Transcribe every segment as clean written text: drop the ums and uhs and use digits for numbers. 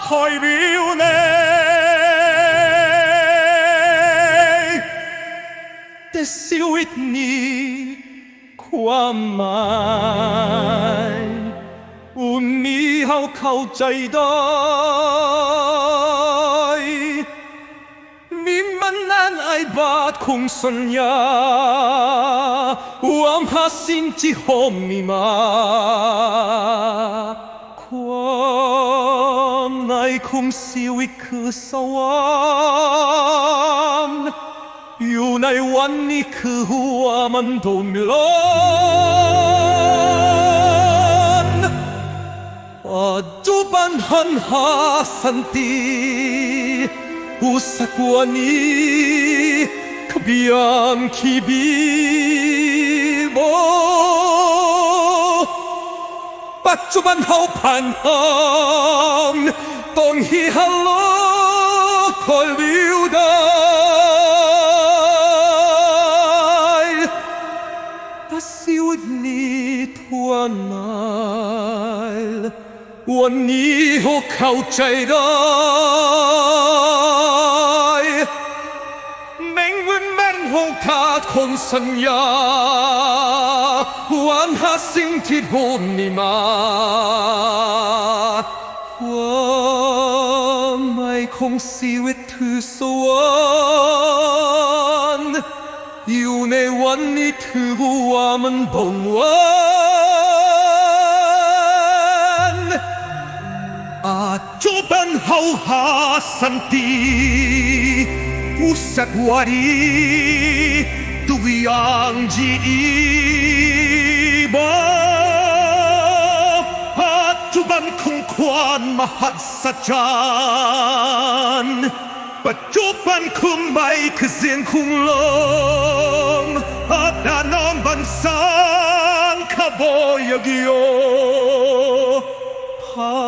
คอยวิวในแต่ชีวิตนี้ความหมายมีเขาเข้าใจได้มีมันนั้นไอบาดคงสัญญาว่าหาสิ่งที่หอมมีมาความในคงชีวิตคือสวรรค์อยู่ในวันนี้คือหัวมันโดนล้นปัจจุบันหันหาสันติผู้สักวันนี้ขบียามขีบีโบปัจจุบันเขาผ่านหามต้องฮีฮัลโหลคอยวิวได้แต่ชีวิตนี้ทั่วหน้าวันนี้เขาเข้าใจได้แม่งวันแม่นหงขาดคนสัญญาวันหาสิ่งที่พูดนี่มาว่าไม่คงชีวิตคือสวรรค์อยู่ในวันนี้ถือว่ามันบ่งวันอาจจะเป็นเฮาหาสันติผู้สักวันนี้ทุกอย่างจีบปัจจุบันคงความมหัศจรรย์ปัจจุบันคงไม่คือเสียงคงลมอาดานอมบันสังขบอยกโยผ่า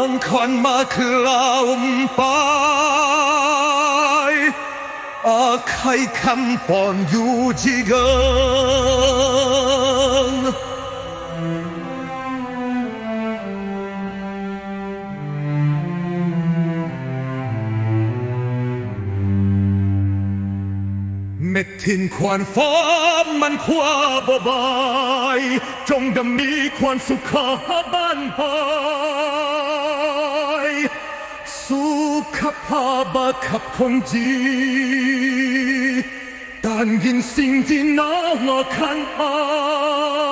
นควันมาคือลมไปอาใครคำปอนอยู่จีเกินเม็ดทินควานฟ้ามันคว้าบ่บายจงดำมีควานสุขาบ้านหายสุขภาพบักขับคนจี但願聖戰那我近愛